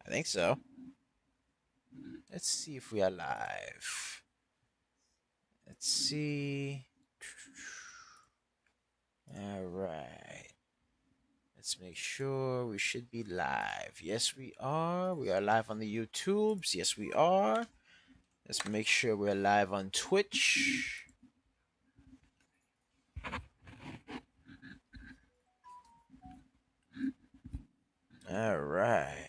I think so. Let's see if we are live. Let's see. All right. Let's make sure we should be live. Yes, we are. We are live on the YouTubes. Yes, we are. Let's make sure we're live on Twitch. All right.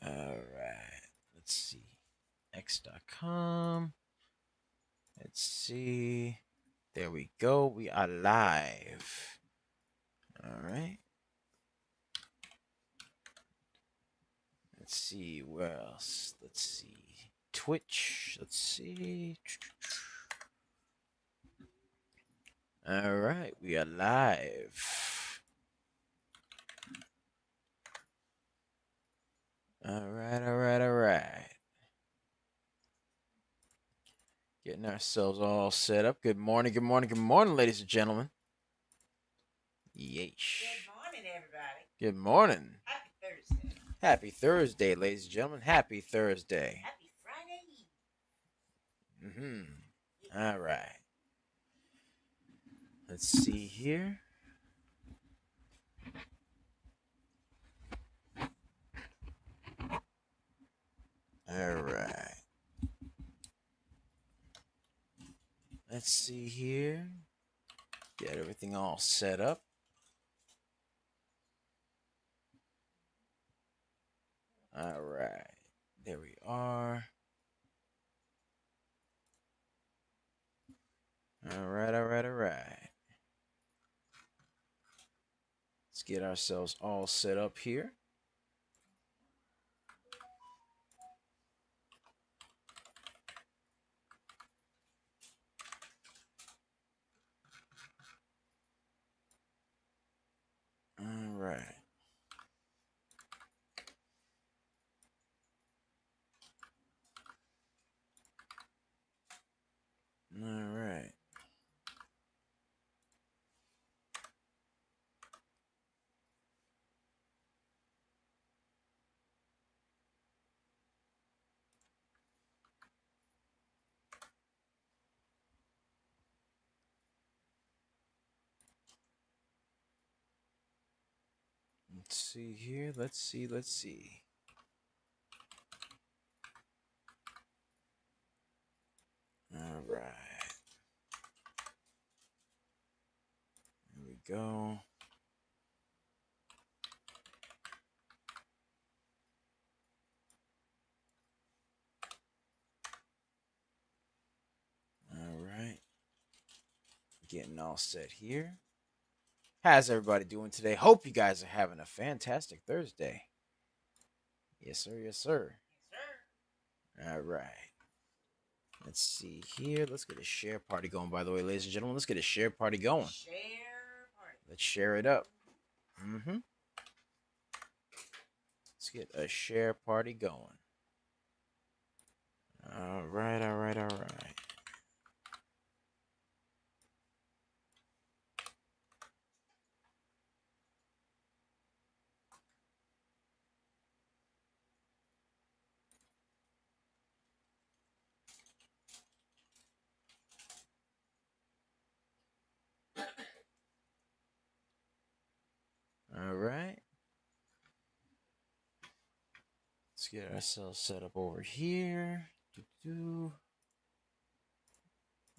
All right. Let's see. X.com. Let's see. There we go. We are live. All right. Let's see where else. Let's see. Twitch. Let's see. All right. We are live. All right. All right. All right. Getting ourselves all set up. Good morning. Good morning. Good morning, ladies and gentlemen. Yeesh. Good morning, everybody. Good morning. Happy Thursday. Happy Thursday, ladies and gentlemen. Happy Thursday. Happy Friday Eve. All right. Let's see here. All right. Let's see here. Get everything all set up. All right. There we are. All right, all right, all right. Let's get ourselves all set up here. All right. All right. Let's see here. Let's see. Let's see. All right. Here we go. All right. Getting all set here. How's everybody doing today? Hope you guys are having a fantastic Thursday. Yes, sir. Yes, sir. Yes, sir. All right. Let's see here. Let's get a share party going, by the way, ladies and gentlemen. Let's get a share party going. Share party. Let's share it up. Let's get a share party going. All right, all right, all right. All right. Let's get ourselves set up over here. All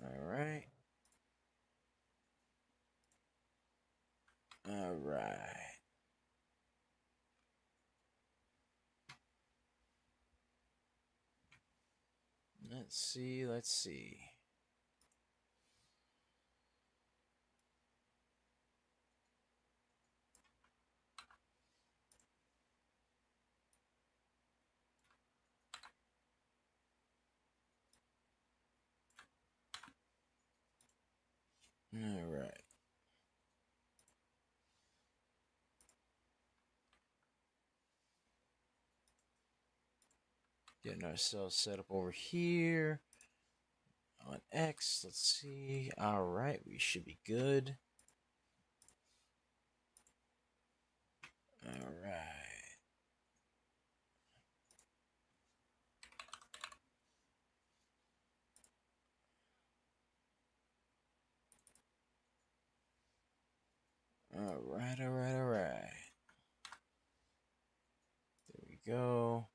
right. All right. Let's see. Let's see. All right. Getting ourselves set up over here on X. Let's see. All right. We should be good. All right. All right, all right, all right. There we go.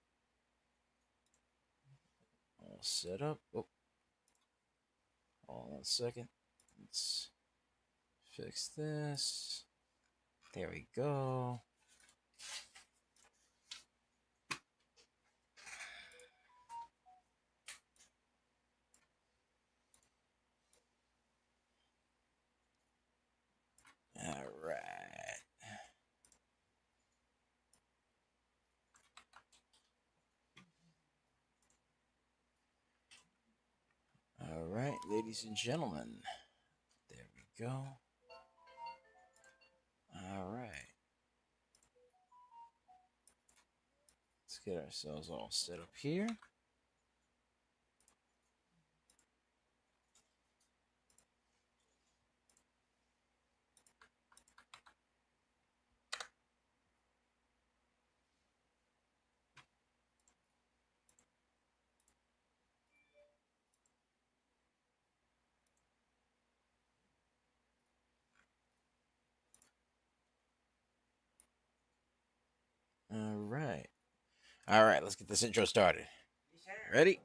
All set up. Oh, hold on a second. Let's fix this. There we go. All right. All right, ladies and gentlemen. There we go. All right. Let's get ourselves all set up here. All right. All right, let's get this intro started. Yes, sir. Ready?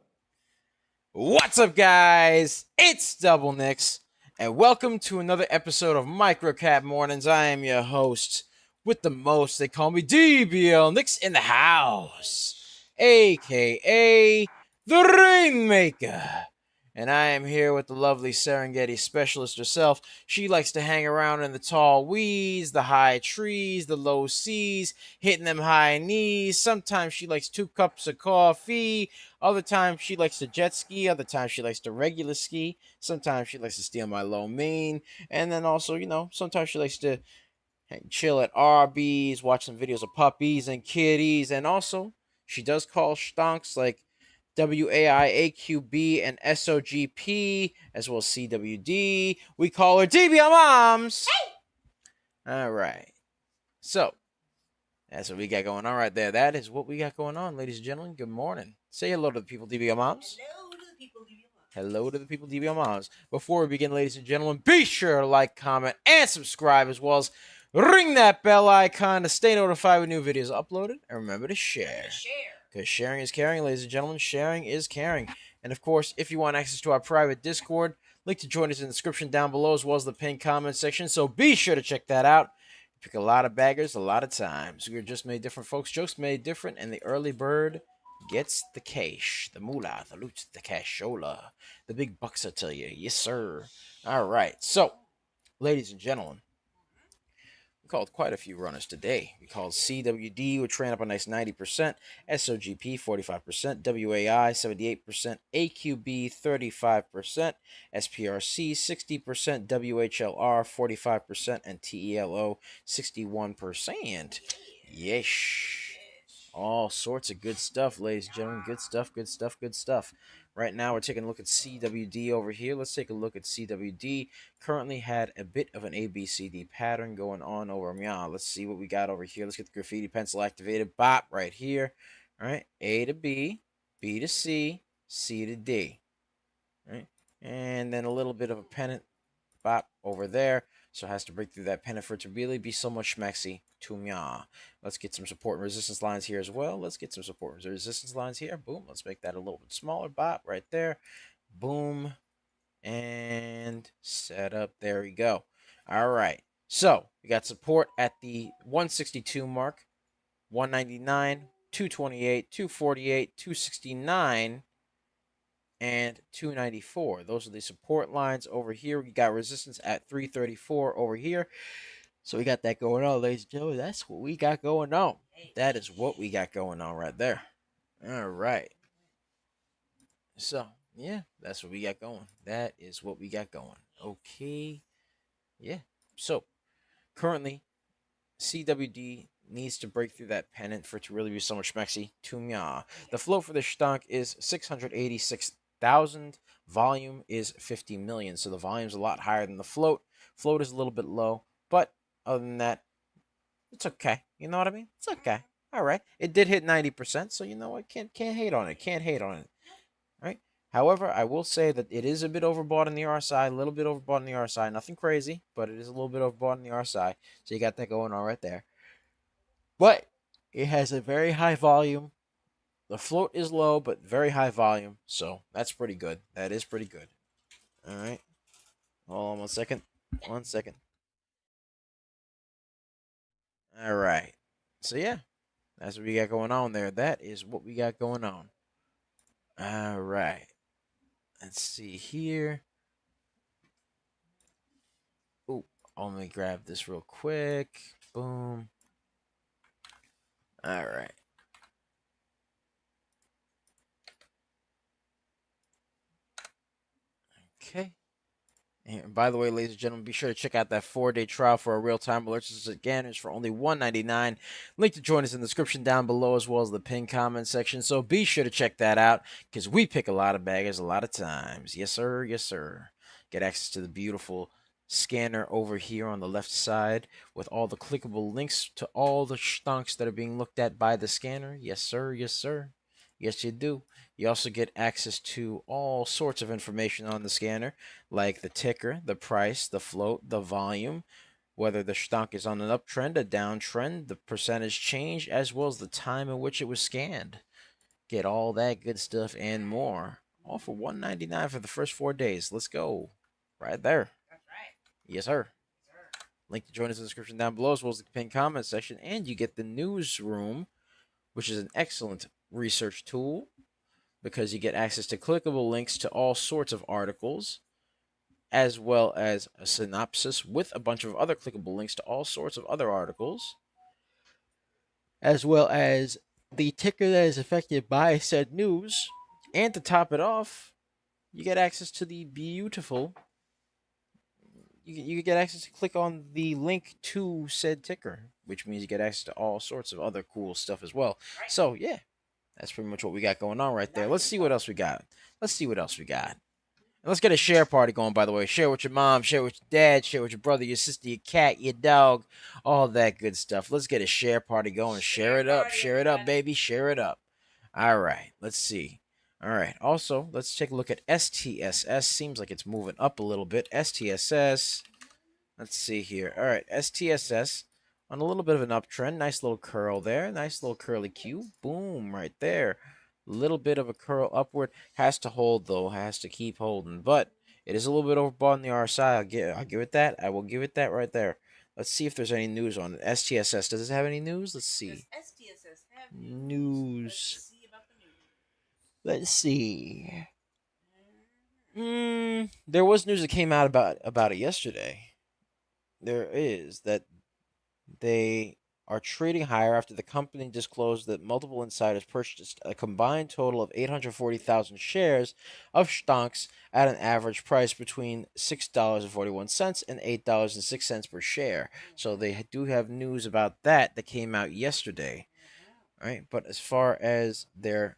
What's up, guys? It's Double Nicks, and welcome to another episode of Microcap Mornings. I am your host with the most. They call me DBL Nicks in the house, aka the Rainmaker. And I am here with the lovely Serengeti specialist herself. She likes to hang around in the tall weeds, the high trees, the low seas, hitting them high knees. Sometimes she likes 2 cups of coffee. Other times she likes to jet ski. Other times she likes to regular ski. Sometimes she likes to steal my low main. And then also, sometimes she likes to chill at Arby's, watch some videos of puppies and kitties. And also, she does call stonks like WAI, AQB, and SOGP, as well as CWD. We call her DBL Moms. Hey! All right. So, that's what we got going on right there. That is what we got going on, ladies and gentlemen. Good morning. Say hello to the people, DBL Moms. Hello to the people, DBL. Hello to the people, DBL Moms. Before we begin, ladies and gentlemen, be sure to like, comment, and subscribe, as well as ring that bell icon to stay notified when new videos are uploaded. And remember to share. Because sharing is caring, ladies and gentlemen. Sharing is caring. And of course, if you want access to our private Discord, link to join us in the description down below, as well as the pinned comment section. So be sure to check that out. Pick a lot of baggers a lot of times. We are just made different, folks. Jokes made different, and the early bird gets the cash, the moolah, the loot, the cashola, the big bucks, I tell you. Yes, sir. All right. So, ladies and gentlemen, we called quite a few runners today. We called CWD, which ran up a nice 90%, SOGP 45%, WAI 78%, AQB 35%, SPRC 60%, WHLR 45%, and TELO 61%. Yes. All sorts of good stuff, ladies and gentlemen. Good stuff, good stuff, good stuff. Right now, we're taking a look at CWD over here. Let's take a look at CWD. Currently had a bit of an ABCD pattern going on over meow. Let's see what we got over here. Let's get the graffiti pencil activated. Bop right here. All right, A to B, B to C, C to D. All right, and then a little bit of a pennant bop over there. So it has to break through that pennant for it to really be so much schmexy to meow. Let's get some support and resistance lines here as well. Let's get some support and resistance lines here. Boom. Let's make that a little bit smaller. Bop right there. Boom. And set up. There we go. All right. So we got support at the 162 mark, 199, 228, 248, 269, and 294. Those are the support lines over here. We got resistance at 334 over here. So we got that going on, ladies and gentlemen. That's what we got going on. That is what we got going on right there. All right. So, yeah, that's what we got going. That is what we got going. Okay. Yeah. So, currently, CWD needs to break through that pennant for it to really be so much schmexy to meow. The flow for this stonk is 686,000. Volume is 50 million. So the volume's a lot higher than the float. Float is a little bit low, but other than that, It's okay. You know what I mean? It's okay. All right. It did hit 90%, so you know what? Can't hate on it. Can't hate on it. All right. However, I will say that it is a bit overbought on the RSI, a little bit overbought on the RSI. Nothing crazy, but it is a little bit overbought on the RSI. So you got that going on right there. But it has a very high volume. The float is low, but very high volume. So that's pretty good. That is pretty good. All right. Hold on 1 second. 1 second. All right. So yeah, that's what we got going on there. That is what we got going on. All right. Let's see here. Oh, let me grab this real quick. Boom. All right. Okay. And by the way, ladies and gentlemen, be sure to check out that 4-day trial for our real-time alerts and scanners for only $1.99. Link to join us in the description down below, as well as the pinned comment section. So be sure to check that out, because we pick a lot of baggers a lot of times. Yes, sir. Yes, sir. Get access to the beautiful scanner over here on the left side with all the clickable links to all the stonks that are being looked at by the scanner. Yes, sir. Yes, sir. Yes, you do. You also get access to all sorts of information on the scanner, like the ticker, the price, the float, the volume, whether the stock is on an uptrend, a downtrend, the percentage change, as well as the time in which it was scanned. Get all that good stuff and more. All for $1.99 for the first 4 days. Let's go. Right there. That's right. Yes, sir. Sir. Link to join us in the description down below, as well as the pinned comment section. And you get the newsroom, which is an excellent research tool because you get access to clickable links to all sorts of articles, as well as a synopsis with a bunch of other clickable links to all sorts of other articles, as well as the ticker that is affected by said news. And to top it off, you get access to the beautiful. You get access to click on the link to said ticker, which means you get access to all sorts of other cool stuff as well. So, yeah, that's pretty much what we got going on right there. Let's see what else we got. Let's see what else we got. And let's get a share party going, by the way. Share with your mom, share with your dad, share with your brother, your sister, your cat, your dog, all that good stuff. Let's get a share party going. Share it up. Share it up, baby. Share it up. All right. Let's see. All right. Also, let's take a look at STSS. Seems like it's moving up a little bit. STSS. Let's see here. All right. STSS on a little bit of an uptrend. Nice little curl there. Nice little curly Q. Boom. Right there. Little bit of a curl upward. Has to hold, though. Has to keep holding. But it is a little bit overbought on the RSI. I'll give it that. I will give it that right there. Let's see if there's any news on it. STSS. Does it have any news? Let's see. Does STSS have News. Let's see about the news. Let's see. There was news that came out about it yesterday. There is that they are trading higher after the company disclosed that multiple insiders purchased a combined total of 840,000 shares of stocks at an average price between $6.41 and $8.06 per share. So they do have news about that came out yesterday. All right, but as far as their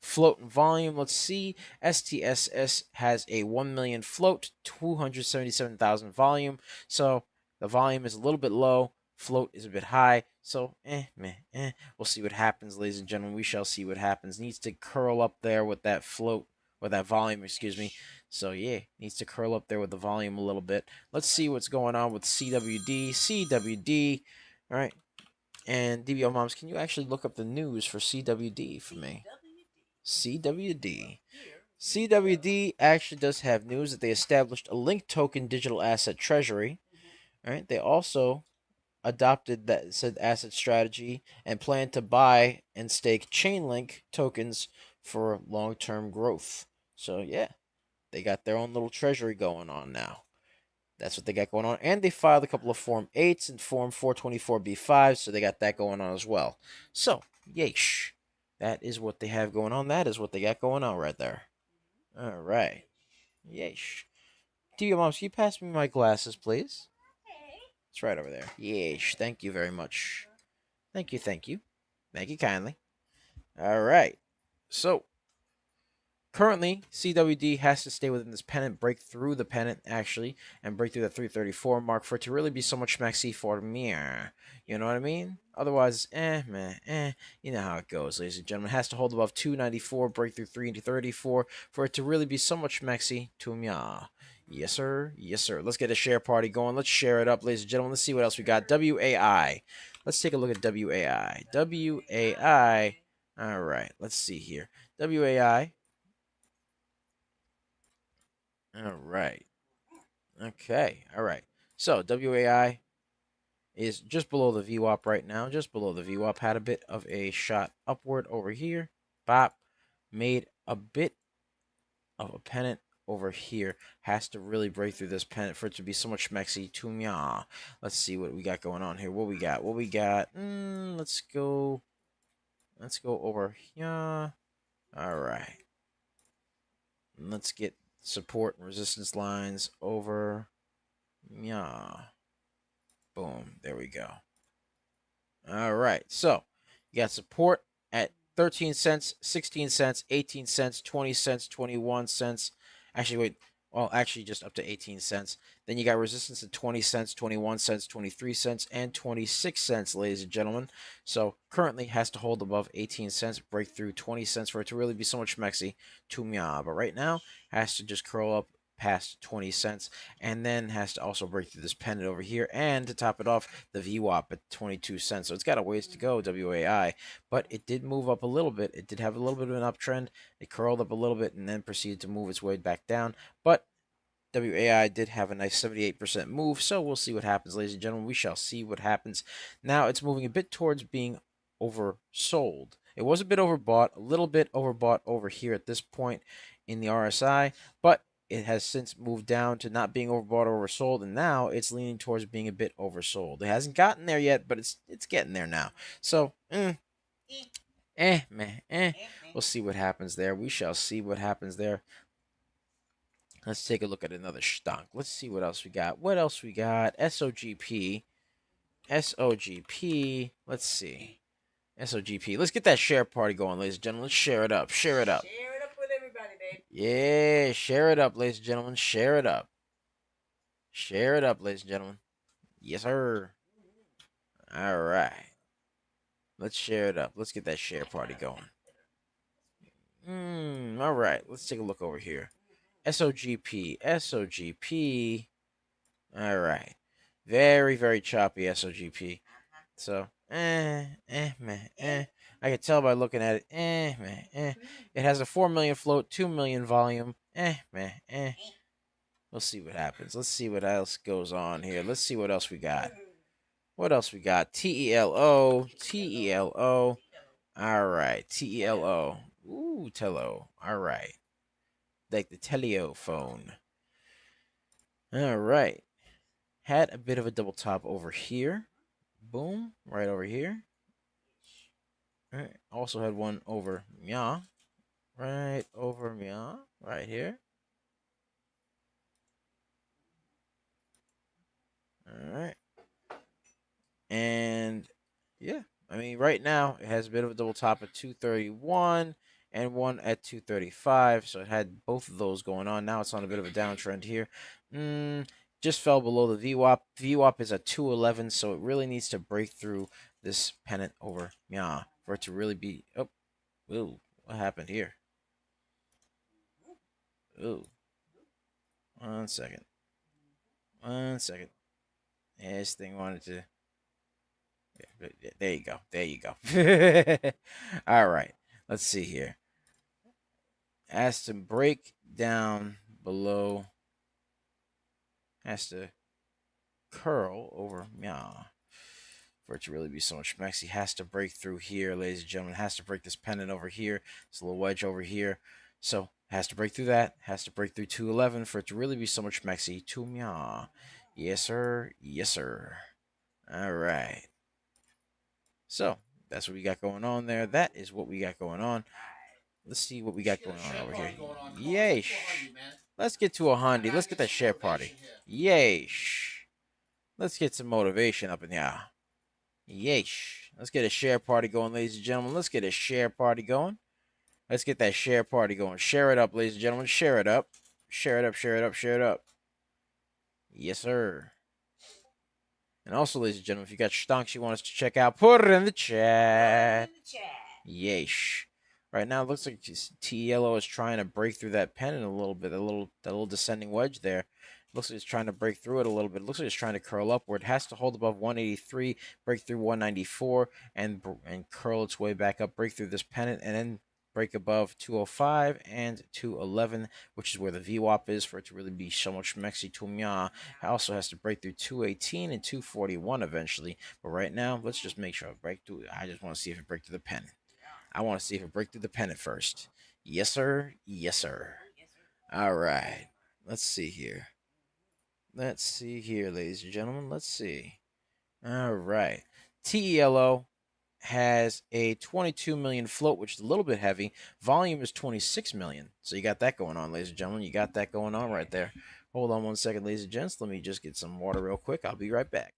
float and volume, let's see. STSS has a 1 million float, 277,000 volume. So the volume is a little bit low, float is a bit high. So, we'll see what happens, ladies and gentlemen. We shall see what happens. Needs to curl up there with that float, with that volume, excuse me. So, yeah, needs to curl up there with the volume a little bit. Let's see what's going on with CWD. CWD, all right. And DBO Moms, can you actually look up the news for CWD for me? CWD. CWD actually does have news that they established a linked token digital asset treasury. All right. They also adopted that said asset strategy and plan to buy and stake Chainlink tokens for long-term growth. So yeah, they got their own little treasury going on now. That's what they got going on. And they filed a couple of Form 8s and Form 424B5, so they got that going on as well. So, yeesh. That is what they have going on. That is what they got going on right there. All right. Yeesh. Dear Moms, can you pass me my glasses, please? Okay. It's right over there. Yeesh. Thank you very much. Thank you, thank you. Thank you kindly. All right. So, Currently, CWD has to stay within this pennant, break through the pennant actually, and break through the 334 mark for it to really be so much maxi for me. You know what I mean? Otherwise, man. You know how it goes, ladies and gentlemen. It has to hold above 294, break through 334 for it to really be so much maxi to me. Yes, sir. Yes, sir. Let's get a share party going. Let's share it up, ladies and gentlemen. Let's see what else we got. WAI. Let's take a look at WAI. WAI. All right. Let's see here. WAI. All right. Okay. All right. So WAI is just below the VWAP right now. Just below the VWAP. Had a bit of a shot upward over here. Bop. Made a bit of a pennant over here. Has to really break through this pennant for it to be so much mexy to me. Let's see what we got going on here. What we got? What we got? Let's go. Let's go over here. All right. Let's get support and resistance lines over. Yeah. Boom. There we go. All right. So you got support at 13 cents, 16 cents, 18 cents, 20 cents, 21 cents. Actually, wait. Well, actually, just up to 18 cents. Then you got resistance at 20 cents, 21 cents, 23 cents, and 26 cents, ladies and gentlemen. So currently has to hold above 18 cents, break through 20 cents for it to really be so much mexy to meow. But right now, has to just curl up past 20 cents and then has to also break through this pennant over here and to top it off the VWAP at 22 cents. So it's got a ways to go, WAI, but it did move up a little bit. It did have a little bit of an uptrend. It curled up a little bit and then proceeded to move its way back down, but WAI did have a nice 78% move, so we'll see what happens, ladies and gentlemen. We shall see what happens. Now it's moving a bit towards being oversold. It was a bit overbought, a little bit overbought over here at this point in the RSI, but it has since moved down to not being overbought or oversold, and now it's leaning towards being a bit oversold. It hasn't gotten there yet, but it's getting there now. So, man, we'll see what happens there. We shall see what happens there. Let's take a look at another stunk. Let's see what else we got. What else we got? SOGP. SOGP. Let's see. SOGP. Let's get that share party going, ladies and gentlemen. Let's share it up. Share it up. Share it up with everybody, babe. Yeah, share it up, ladies and gentlemen. Share it up. Share it up, ladies and gentlemen. Yes, sir. All right. Let's share it up. Let's get that share party going. All right. Let's take a look over here. SOGP. SOGP. All right. Very, very choppy SOGP. So, man. I can tell by looking at it. Man. It has a 4 million float, 2 million volume. Man. We'll see what happens. Let's see what else goes on here. Let's see what else we got. What else we got? TELO. TELO. All right. TELO. Ooh, Tello. All right. Like the Telio phone. All right. Had a bit of a double top over here. Boom. Right over here. All right. Also had one over Mya. Right over Mya. Right here. All right. And yeah, I mean, right now it has a bit of a double top at 231 and one at 235. So it had both of those going on. Now it's on a bit of a downtrend here. Just fell below the VWAP. VWAP is at 211, so it really needs to break through this pennant over Mya for it to really be. Oh, ooh, what happened here? Ooh, 1 second. 1 second. Yeah, this thing wanted to. There you go. There you go. All right. Let's see here. Has to break down below. Has to curl over meow for it to really be so much maxi. Has to break through here, ladies and gentlemen. Has to break this pennant over here. This little wedge over here. So has to break through that. Has to break through 211 for it to really be so much maxi. To meow. Yes, sir. Yes, sir. All right. So that's what we got going on there. That is what we got going on. Let's see what we got going on over here. Yay. Let's get to a Hondi. Let's get that share party. Yay. Let's get some motivation up in here. Yay. Let's get a share party going, ladies and gentlemen. Let's get a share party going. Let's get that share party going. Share it up, ladies and gentlemen. Share it up. Share it up, share it up, share it up. Yes, sir. And also, ladies and gentlemen, if you got stonks you want us to check out, put it in the chat. Yeesh. Right now, it looks like TELO is trying to break through that pennant a little bit, that little descending wedge there. Looks like it's trying to break through it a little bit. Looks like it's trying to curl upward. It has to hold above 183, break through 194, and curl its way back up, break through this pennant, and then break above 205 and 211, which is where the VWAP is for it to really be so much Mexi Tumya. It also has to break through 218 and 241 eventually. But right now, let's just make sure it break through. I just want to see if it break through the pennant. I want to see if it break through the pennant first. Yes, sir. Yes, sir. All right. Let's see here. Let's see here, ladies and gentlemen. Let's see. All right. TELO has a 22 million float, which is a little bit heavy. Volume is 26 million. So you got that going on, ladies and gentlemen. You got that going on right there. Hold on one second, ladies and gents. Let me just get some water real quick. I'll be right back.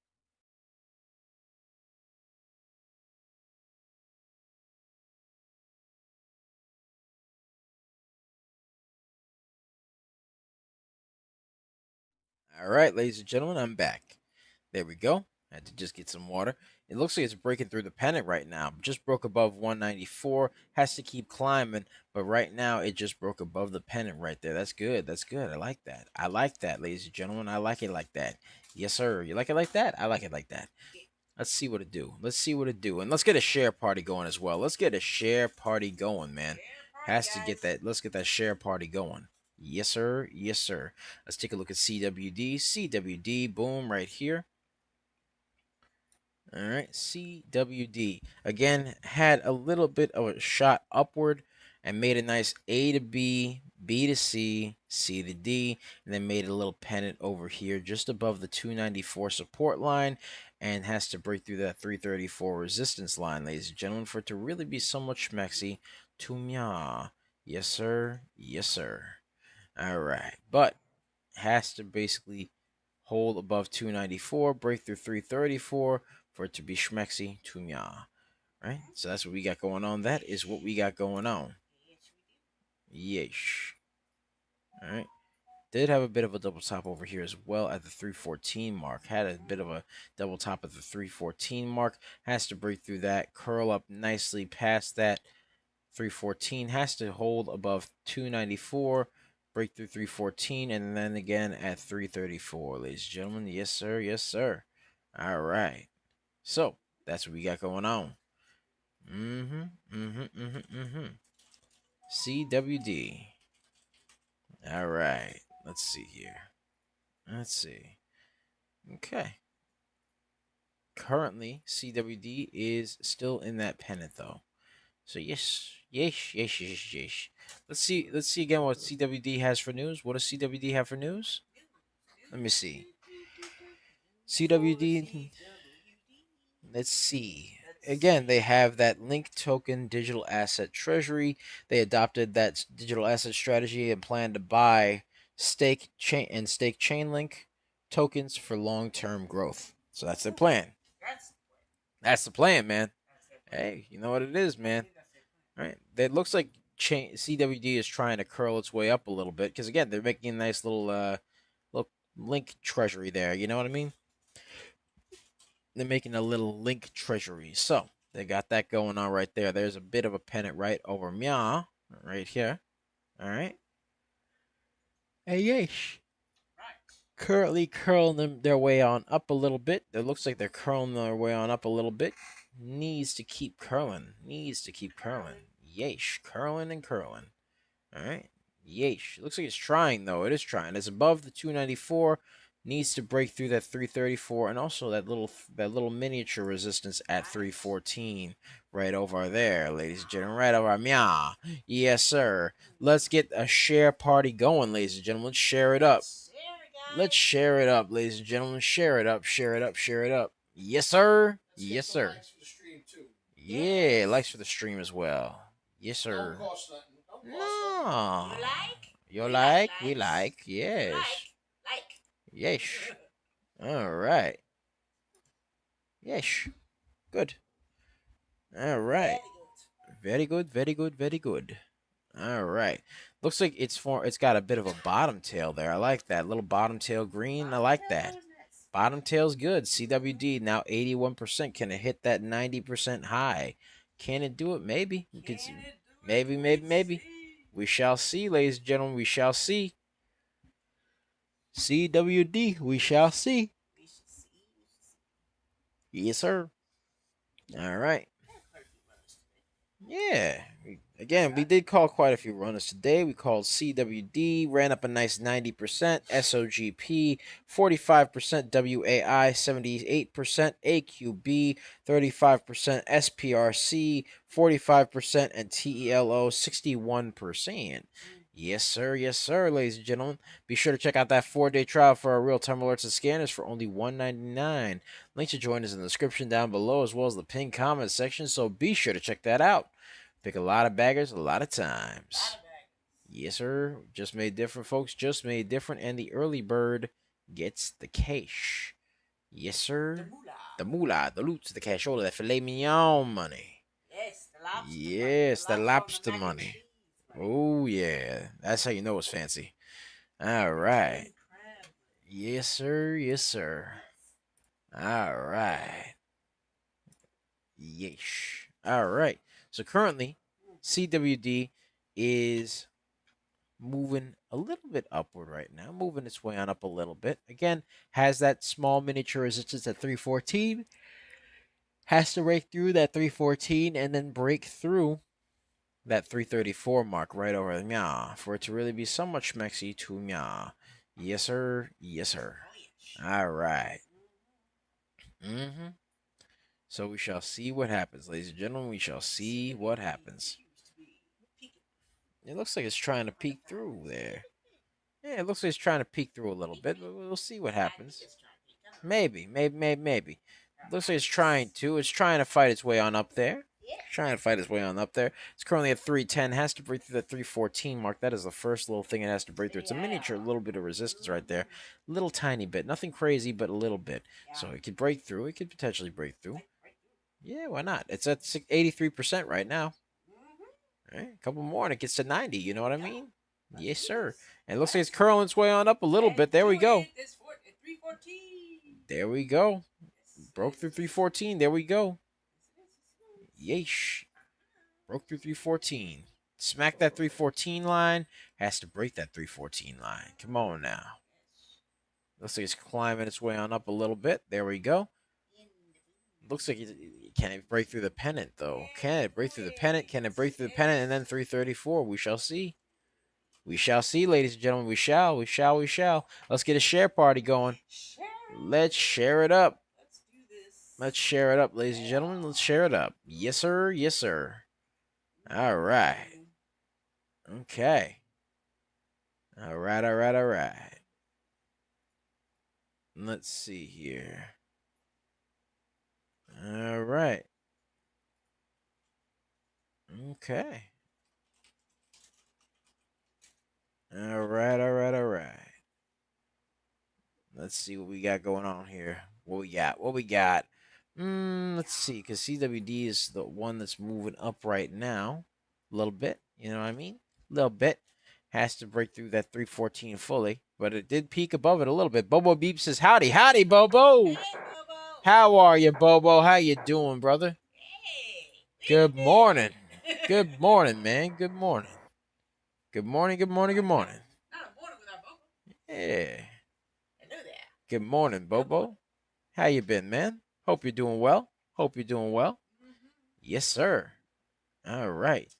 All right, ladies and gentlemen, I'm back. There we go. I had to just get some water. It looks like it's breaking through the pennant right now. Just broke above 194. Has to keep climbing, but right now it just broke above the pennant right there. That's good. That's good. I like that. I like that, ladies and gentlemen. I like it like that. Yes, sir. You like it like that? I like it like that. Let's see what it do. Let's see what it do. And let's get a share party going as well. Let's get a share party going, man. Has to get that. Let's get that share party going. Yes, sir. Yes, sir. Let's take a look at CWD. CWD, boom, right here. All right, CWD again had a little bit of a shot upward and made a nice A to B, B to C, C to D, and then made a little pennant over here just above the 294 support line and has to break through that 334 resistance line, ladies and gentlemen, for it to really be somewhat schmexy to meow. Yes, sir. Yes, sir. All right, but has to basically hold above 294, break through 334 for it to be schmexy to meow. Right? So that's what we got going on. That is what we got going on. Yeesh. All right. Did have a bit of a double top over here as well at the 314 mark. Had a bit of a double top at the 314 mark. Has to break through that, curl up nicely past that 314. Has to hold above 294, break through 314, and then again at 334, ladies and gentlemen. Yes, sir. Yes, sir. All right. So that's what we got going on. CWD. All right. Let's see here. Let's see. Okay. Currently, CWD is still in that pennant though. So yes, yes, yes, yes, yes. Let's see. Let's see again what CWD has for news. What does CWD have for news? Let me see. CWD. Let's see. Again, they have that link token digital asset treasury. They adopted that digital asset strategy and plan to buy stake chain link tokens for long-term growth. So that's their plan. That's the plan, man. Hey, you know what it is, man. All right. It looks like CWD is trying to curl its way up a little bit because again, they're making a nice little link treasury there. You know what I mean? They're making a little link treasury. So they got that going on right there. There's a bit of a pennant right over meow right here. All right. Hey, yeesh. Currently curling their way on up a little bit. It looks like they're curling their way on up a little bit. Needs to keep curling. Needs to keep curling. Yeesh. Curling and curling. All right. Yeesh. Looks like it's trying, though. It is trying. It's above the 294. Needs to break through that 334 and also that little miniature resistance at 314 right over there, ladies and gentlemen. Right over meow. Yes, sir. Let's get a share party going, ladies and gentlemen. Let's share it up. Let's share it up, ladies and gentlemen. Share it up, share it up, share it up. Yes, sir. Yes, sir. Yeah, likes for the stream as well. Yes, sir. No. You like? We like. Yes. Yes. All right. Yes. Good. All right. Very good, very good, very good. All right. Looks like it's got a bit of a bottom tail there. I like that little bottom tail green. I like that. Bottom tail's good. CWD now 81%. Can it hit that 90% high? Can it do it? Maybe. We could see. Maybe, maybe, maybe. We shall see, ladies and gentlemen. We shall see. CWD. We shall see. Yes, sir. All right. Yeah. Again, we did call quite a few runners today. We called CWD, ran up a nice 90%, SOGP, 45%, WAI, 78%, AQB, 35%, SPRC, 45%, and TELO, 61%. Yes, sir, ladies and gentlemen. Be sure to check out that 4-day trial for our real-time alerts and scanners for only $199. Link to join us in the description down below as well as the pinned comment section, so be sure to check that out. Pick a lot of baggers a lot of times. Yes, sir. Just made different, folks. Just made different, and the early bird gets the cash. Yes, sir. The moolah, the loot, the cashola, the filet mignon money. Yes, the lobster money. Yes, the lobster money. Oh, yeah. That's how you know it's fancy. All right. Yes, sir. Yes, sir. All right. Yeesh. All right. So currently, CWD is moving a little bit upward right now, moving its way on up a little bit. Again, has that small miniature resistance at 314. Has to break through that 314 and then break through that 334 mark right over there for it to really be somewhat schmexy to Yes, sir. Yes, sir. All right. Mm-hmm. So we shall see what happens, ladies and gentlemen. We shall see what happens. It looks like it's trying to peek through there. Yeah, it looks like it's trying to peek through a little bit, but we'll see what happens. Maybe. Looks like it's trying to. It's trying to fight its way on up there. Trying to fight its way on up there. It's currently at 310. Has to break through the 314 mark. That is the first little thing it has to break through. It's a miniature little bit of resistance right there. Little tiny bit. Nothing crazy, but a little bit. So it could break through. It could potentially break through. Yeah, why not? It's at 83% right now. All right, a couple more and it gets to 90. You know what I mean? Yes, sir. And it looks like it's curling its way on up a little bit. There we go. There we go. Broke through 314. There we go. Yeesh. Broke through 314. Smack that 314 line. Has to break that 314 line. Come on now. Looks like it's climbing its way on up a little bit. There we go. Looks like can it break through the pennant, though? Can it break through the pennant? Can it break through the pennant? And then 334. We shall see. We shall see, ladies and gentlemen. We shall. Let's get a share party going. Let's share it up. Let's share it up, ladies and gentlemen. Let's share it up. Yes, sir. Yes, sir. All right. Okay. All right. Let's see here. All right. Okay. All right. Let's see what we got going on here. What we got? Let's see, because CWD is the one that's moving up right now. A little bit, you know what I mean? A little bit. Has to break through that 314 fully, but it did peak above it a little bit. Bobo Beep says, howdy, Bobo. Hey, Bobo. How are you, Bobo? How you doing, brother? Hey. Good morning. Good morning, man. Good morning. Good morning. Not a morning without Bobo. Yeah. I knew that. Good morning, Bobo. How you been, man? Hope you're doing well. Yes, sir. All right.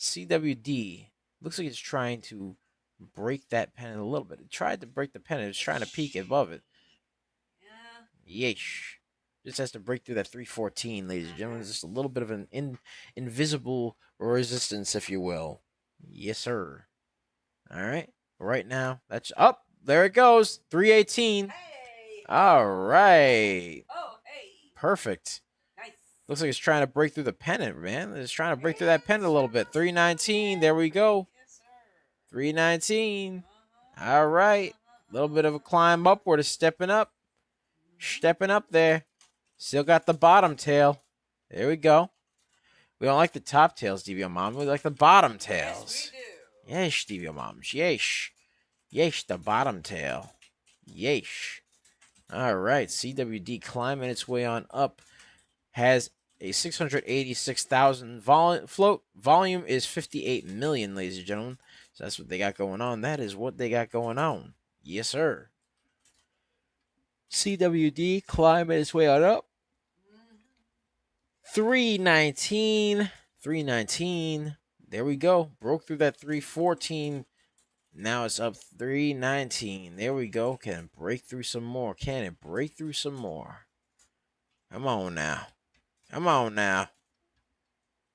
CWD looks like it's trying to break that pennant a little bit. It tried to break the pennant. It's trying to peek above it. Yeah. Yeesh. Just has to break through that 314, ladies and gentlemen. It's just a little bit of an invisible resistance, if you will. Yes, sir. All right. Right now, that's up. There it goes. 318. Hey. All right. Oh, hey. Perfect. Nice. Looks like it's trying to break through the pennant, man. It's trying to break through that pennant a little bit. 319. There we go. Yes, sir. 319. All right. A little bit of a climb upward. It's stepping up. Stepping up there. Still got the bottom tail. There we go. We don't like the top tails, DVO Mom. We like the bottom tails. Yes, we do. Yeesh, DVO Moms. Yeesh. Yeesh, the bottom tail. Yeesh. All right, CWD climbing its way on up. Has a 686,000 float. Volume is 58 million, ladies and gentlemen. So that's what they got going on. That is what they got going on. Yes, sir. CWD climbing its way on up. 319. 319. There we go. Broke through that 314. Now it's up 319. There we go. Can it break through some more? Can it break through some more? Come on now. Come on now.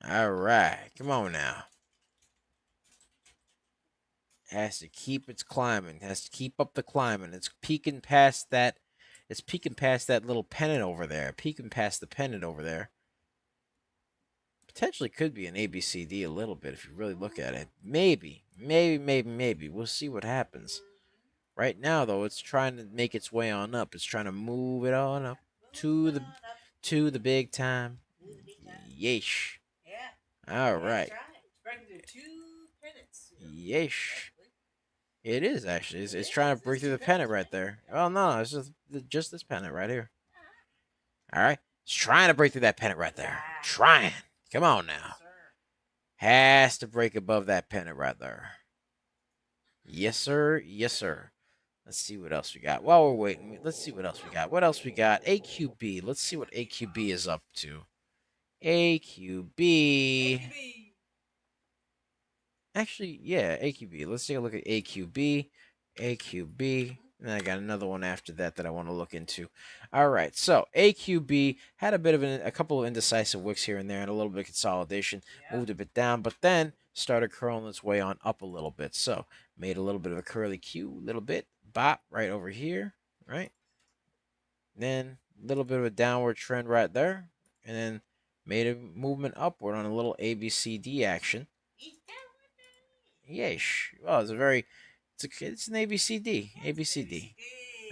All right. Come on now. Has to keep its climbing. Has to keep up the climbing. It's peeking past that. It's peeking past that little pennant over there. Peeking past the pennant over there. Potentially could be an ABCD a little bit if you really look at it. Maybe. Maybe. We'll see what happens. Right now, though, it's trying to make its way on up. It's trying to move it on up to the big time. Yeesh. Yeah. All right. It's breaking through 2 pennants. Yeesh. It is actually. It's trying to break through the pennant right there. Oh no, it's just this pennant right here. All right. It's trying to break through that pennant right there. Trying. Come on now. Has to break above that pennant right there. Yes, sir. Yes, sir. Let's see what else we got. While we're waiting, let's see what else we got. What else we got? AQB. Let's see what AQB is up to. AQB. Actually, yeah, AQB. Let's take a look at AQB. AQB. And I got another one after that I want to look into. All right, so AQB had a bit of a couple of indecisive wicks here and there and a little bit of consolidation. Moved a bit down, but then started curling its way on up a little bit. So made a little bit of a curly Q, a little bit. Bop right over here, right? Then a little bit of a downward trend right there. And then made a movement upward on a little ABCD action. Yeesh. Well, it's an ABCD. ABCD.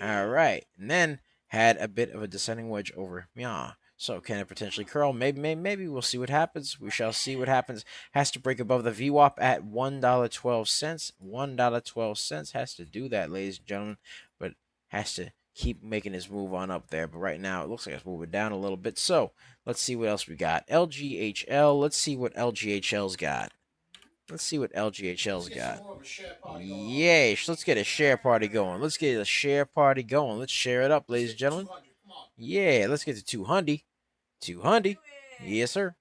All right. And then had a bit of a descending wedge over Mia. So can it potentially curl? Maybe we'll see what happens. We shall see what happens. Has to break above the VWAP at $1.12. $1.12 has to do that, ladies and gentlemen. But has to keep making his move on up there. But right now it looks like it's moving down a little bit. So let's see what else we got. LGHL. Let's see what LGHL's got. Let's see what LGHL's got. Yeesh. Let's get a share party going. Let's get a share party going. Let's share it up, ladies and gentlemen. Yeah, let's get to 200. 200. Yes, sir.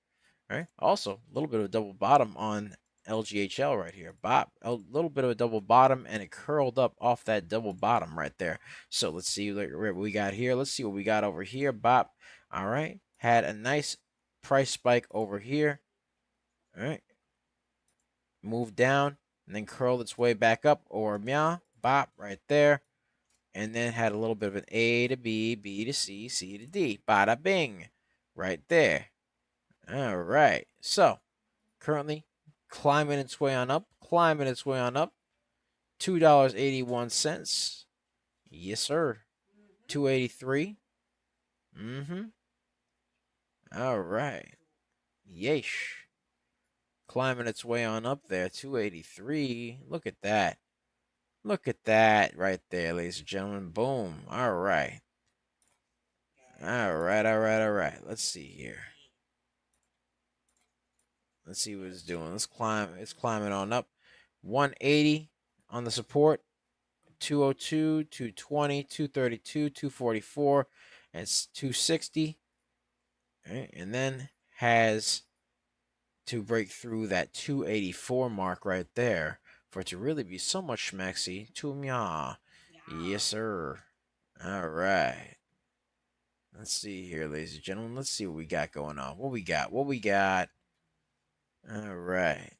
All right. Also, a little bit of a double bottom on LGHL right here. A little bit of a double bottom, and it curled up off that double bottom right there. So let's see what we got here. Let's see what we got over here. Bop. All right. Had a nice price spike over here. All right. Move down, and then curled its way back up, or meow, bop, right there. And then had a little bit of an A to B, B to C, C to D. Bada bing. Right there. All right. So, currently climbing its way on up. Climbing its way on up. $2.81. Yes, sir. 283. Mm-hmm. All right. Yeesh. Climbing its way on up there. 283. Look at that. Look at that right there, ladies and gentlemen. Boom. All right. All right. Let's see here. Let's see what it's doing. Let's climb. It's climbing on up. 180 on the support. 202, 220, 232, 244, and it's 260. All right. And then has to break through that 284 mark right there for it to really be so much schmaxy to meow. Yes, sir. All right. Let's see here, ladies and gentlemen. Let's see what we got going on. What we got? All right.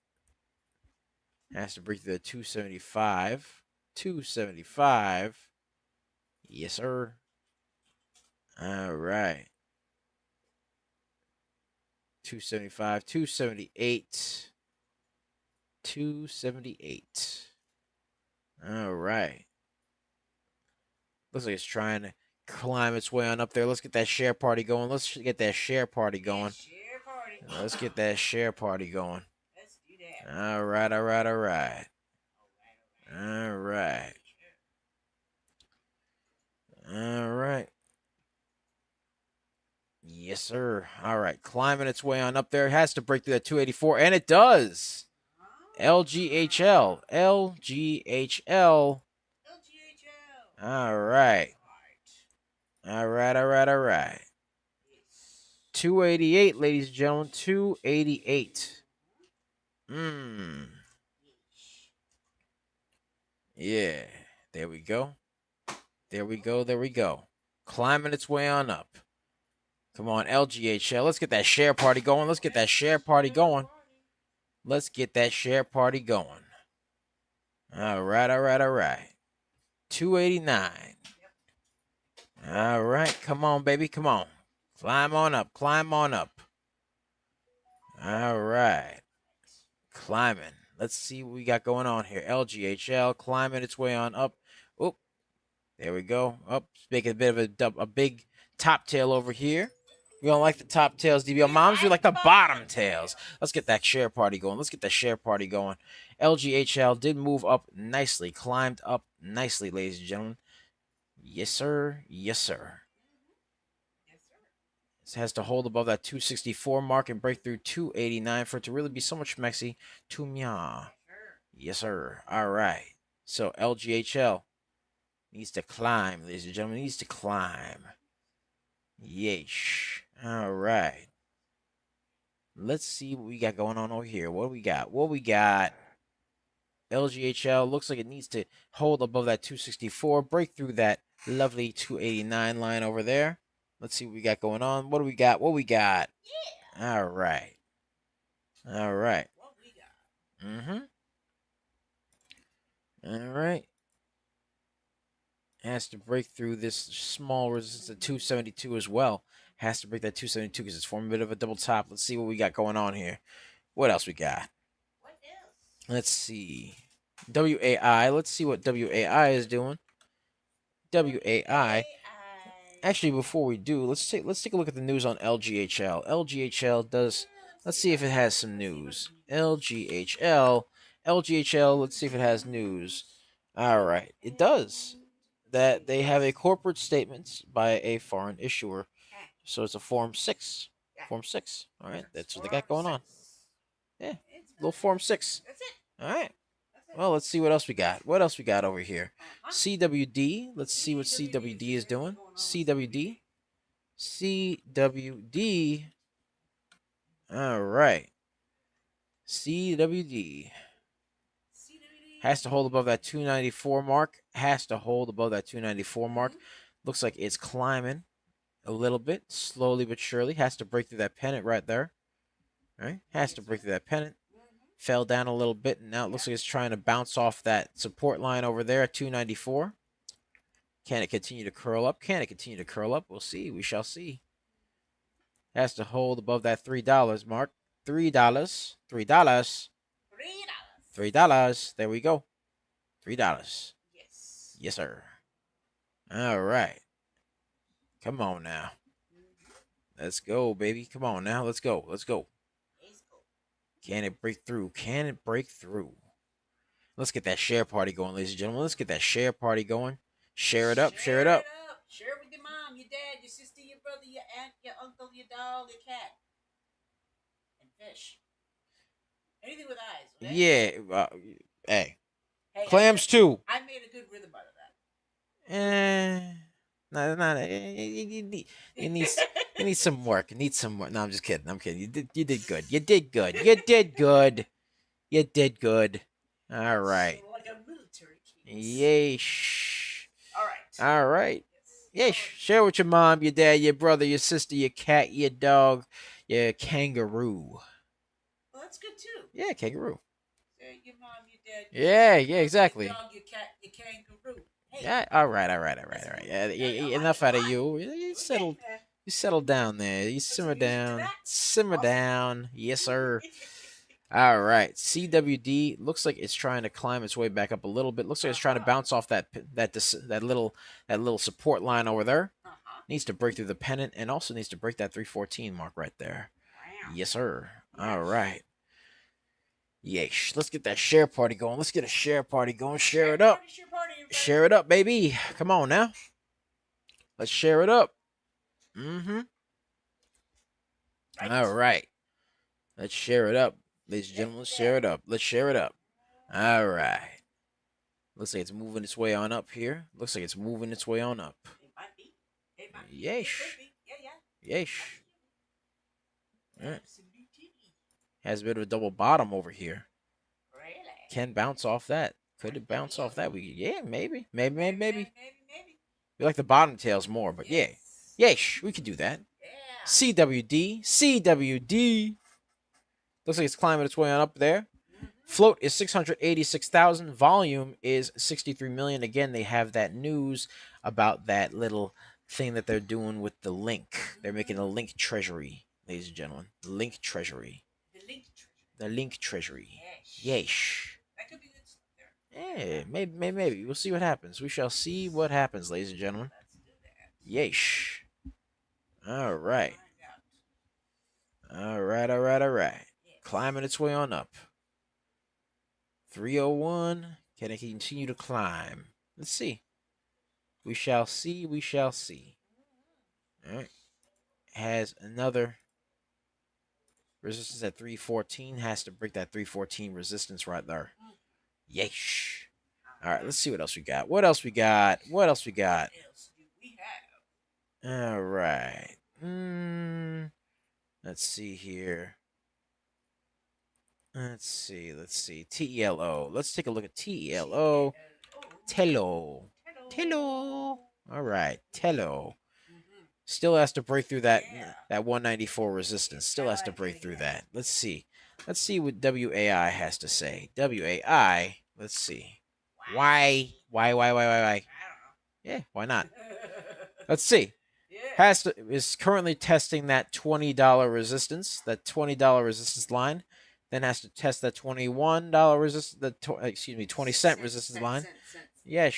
Has to break through the 275. 275. Yes, sir. All right. 275, 278. 278. All right. Looks like it's trying to climb its way on up there. Let's get that share party going. Let's get that share party going. Let's do that. All right, all right, all right. All right. All right. Yes, sir. All right. Climbing its way on up there. It has to break through that 284, and it does. LGHL. LGHL. LGHL. All right. All right, all right, all right. 288, ladies and gentlemen. 288. Yeah. There we go. There we go. There we go. Climbing its way on up. Come on, LGHL. Let's get that share party going. Let's get that share party going. Let's get that share party going. All right, all right, all right. 289. All right, come on, baby, come on. Climb on up, climb on up. All right. Climbing. Let's see what we got going on here. LGHL climbing its way on up. Oop. There we go. Up. Making a bit of a big top tail over here. We don't like the top tails, DBL moms. We like the bottom tails. Let's get that share party going. Let's get that share party going. LGHL did move up nicely. Climbed up nicely, ladies and gentlemen. Yes, sir. Yes, sir. This has to hold above that 264 mark and break through 289 for it to really be so much mexy to meow. Yes, sir. All right. So LGHL needs to climb, ladies and gentlemen. Needs to climb. Yeesh. All right. Let's see what we got going on over here. What do we got? What we got? LGHL looks like it needs to hold above that 264, break through that lovely 289 line over there. Let's see what we got going on. What do we got? What we got? Yeah. All right. All right. What we got? All right. Has to break through this small resistance at 272 as well. Has to break that 272 because it's forming a bit of a double top. Let's see what we got going on here. What else we got? What else? Let's see. WAI. Let's see what WAI is doing. WAI. Actually, before we do, let's take a look at the news on LGHL. LGHL does. Let's see if it has some news. LGHL. LGHL. Let's see if it has news. All right, it does. That they have a corporate statement by a foreign issuer. So it's a Form 6. Form 6. All right, that's what they got going on. Yeah, little Form 6. That's it. All right. Well, let's see what else we got. What else we got over here? CWD. Let's see what CWD is doing. CWD. CWD. All right. CWD. Has to hold above that 294 mark. Has to hold above that 294 mark. Looks like it's climbing a little bit, slowly but surely. Has to break through that pennant right there. All right. Has to break through that pennant. Fell down a little bit, and now it looks like it's trying to bounce off that support line over there at 294. Can it continue to curl up? Can it continue to curl up? We'll see. We shall see. Has to hold above that $3 mark. $3. $3. $3. There we go. $3. Yes. Yes, sir. All right. Come on now. Let's go, baby. Come on now. Let's go. Let's go. Can it break through? Can it break through? Let's get that share party going, ladies and gentlemen. Let's get that share party going. Share it up. Share it up. Share it with your mom, your dad, your sister, your brother, your aunt, your uncle, your dog, your cat, and fish. Anything with eyes. Okay? Yeah. Hey. Clams too. I made a good rhythm out of that. You need some work. You need some work. No, I'm just kidding. I'm kidding. You did good. You did good. You did good. You did good. All right. So like a military cadence. Yeesh. All right. All right. Yes. Share with your mom, your dad, your brother, your sister, your cat, your dog, your kangaroo. Well, that's good too. Yeah, kangaroo. Your mom, your dad. Yeah, exactly. Your dog, your cat, your kangaroo. Hey. Yeah. All right. Yeah, enough out of you. You settle down there. You simmer down. Simmer down. Yes, sir. All right. CWD looks like it's trying to climb its way back up a little bit. Looks like it's trying to bounce off that little support line over there. Needs to break through the pennant and also needs to break that 314 mark right there. Yes, sir. All right. Yeesh. Let's get that share party going. Let's get a share party going. Share it up. Share it up, baby. Come on now. Let's share it up. Mm-hmm. All right. Let's share it up. Ladies and gentlemen, let's share it up. Let's share it up. All right. Looks like it's moving its way on up here. Looks like it's moving its way on up. Yeesh. Yeesh. Has a bit of a double bottom over here. Can bounce off that. Could it bounce off that? Yeah, maybe. Maybe. We like the bottom tails more, but yeah. Yeesh, we could do that. CWD. CWD. Looks like it's climbing its way on up there. Float is 686,000. Volume is 63 million. Again, they have that news about that little thing that they're doing with the link. They're making a link treasury, ladies and gentlemen. Link treasury. The link treasury. Yeesh. That could be good stuff there. Yeah, maybe. We'll see what happens. We shall see what happens, ladies and gentlemen. Yeesh. All right. All right. Climbing its way on up. 301. Can it continue to climb? Let's see. We shall see. All right. Has another resistance at 314. Has to break that 314 resistance right there. Yeesh. All right, let's see what else we got. What else we got? All right. Let's see here. Let's see. TELO. Let's take a look at TELO. Telo. All right, Telo. Still has to break through that 194 resistance. Still has to break through that. Let's see. Let's see what WAI has to say. WAI. Let's see. Why? Yeah, why not? Let's see. Is currently testing that $20 resistance, that $20 resistance line. Then has to test that $21 resistance, 20-cent resistance line. Yes.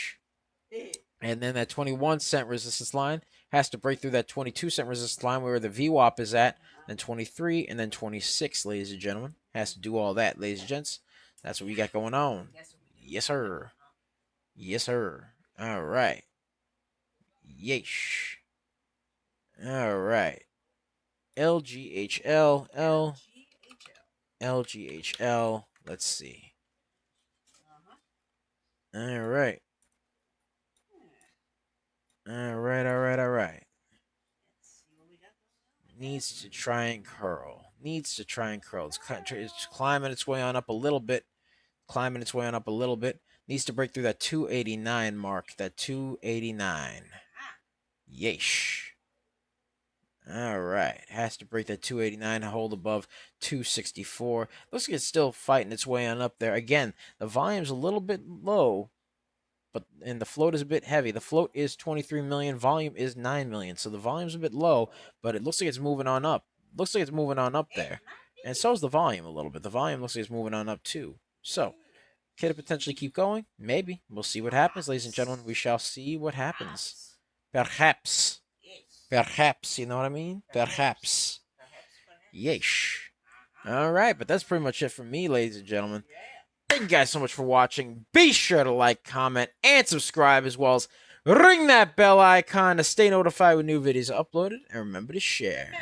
And then that 21-cent resistance line has to break through that 22-cent resistance line where the VWAP is at, then 23, and then 26, ladies and gentlemen. Has to do all that, ladies and gents. That's what we got going on. Yes, sir. All right. Yeesh. All right. LGHL. Let's see. All right. Needs to try and curl. It's climbing its way on up a little bit. Needs to break through that 289 mark. That 289. Yeesh. All right. Has to break that 289 to hold above 264. Looks like it's still fighting its way on up there. Again, the volume's a little bit low, and the float is a bit heavy. The float is 23 million. Volume is 9 million. So the volume's a bit low, but it looks like it's moving on up. There. And so is the volume a little bit. The volume looks like it's moving on up too. So, could it potentially keep going? Maybe. We'll see what happens, ladies and gentlemen. We shall see what happens. Perhaps. You know what I mean? Perhaps. Yeesh. All right, but that's pretty much it for me, ladies and gentlemen. Thank you guys so much for watching. Be sure to like, comment, and subscribe, as well as ring that bell icon to stay notified when new videos are uploaded. And remember to share.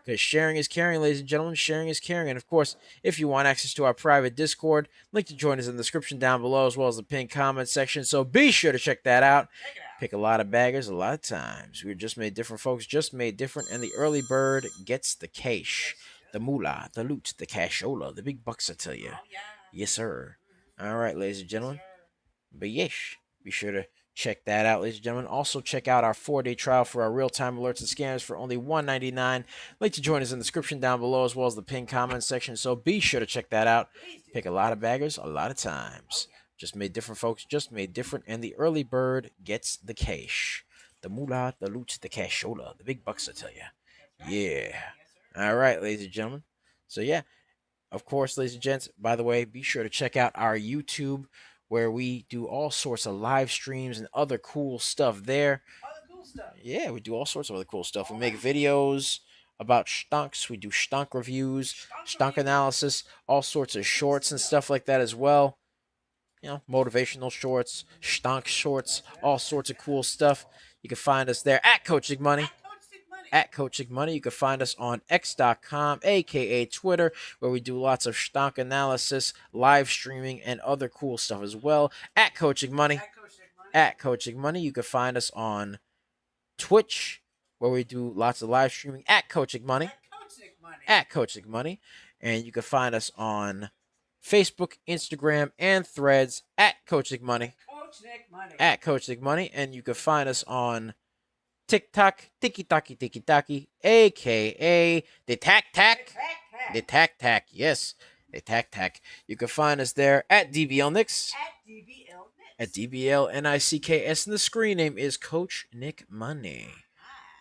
Because sharing is caring, ladies and gentlemen. Sharing is caring. And of course, if you want access to our private Discord, link to join us in the description down below, as well as the pinned comment section. So be sure to check that out. Pick a lot of baggers a lot of times. We're just made different, folks. Just made different. And the early bird gets the cash. The moolah, the loot, the cashola, the big bucks, I tell you. Yes, sir. All right, ladies and gentlemen. But yes, be sure to check that out, ladies and gentlemen. Also, check out our 4-day trial for our real-time alerts and scanners for only $1.99. Link to join us in the description down below, as well as the pinned comment section. So be sure to check that out. Pick a lot of baggers a lot of times. Just made different, folks. Just made different. And the early bird gets the cash. The moolah, the loot, the cashola, the big bucks, I tell you. Yeah. All right, ladies and gentlemen. So, yeah. Of course, ladies and gents, by the way, be sure to check out our YouTube, where we do all sorts of live streams and other cool stuff there. Yeah, we do all sorts of other cool stuff. We make videos. about stonks. We do stonk reviews, stonk analysis, all sorts of shorts and stuff like that as well. You know, motivational shorts, stonk shorts, all sorts of cool stuff. You can find us there at Coaching Money. At Coaching Money. You can find us on X.com, aka Twitter, where we do lots of stock analysis, live streaming, and other cool stuff as well. At Coaching Money. At Coaching Money. You can find us on Twitch, where we do lots of live streaming at Coaching Money. At Coaching Money. And you can find us on Facebook, Instagram, and Threads at Coaching Money. At Coaching Money. And you can find us on TikTok, Tiki Taki, aka the Tac Tac. The Tac Tac, yes. The Tac Tac. You can find us there at DBL Nicks. At DBL NICKS, and the screen name is Coach Nick Money.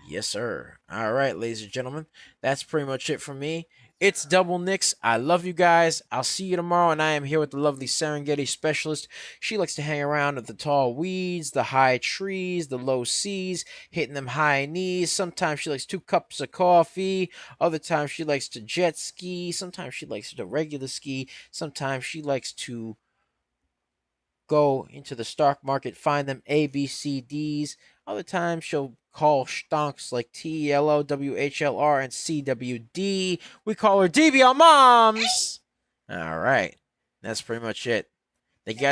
Yes, sir. All right, ladies and gentlemen, that's pretty much it for me. It's Double Nicks. I love you guys. I'll see you tomorrow, and I am here with the lovely Serengeti specialist. She likes to hang around at the tall weeds, the high trees, the low seas, hitting them high knees. Sometimes she likes 2 cups of coffee. Other times she likes to jet ski. Sometimes she likes to regular ski. Sometimes she likes to go into the stock market, find them ABCDs. Other times she'll call stonks like TELO, WHLR, and CWD. We call her DBL Moms. All right. That's pretty much it. Thank you guys.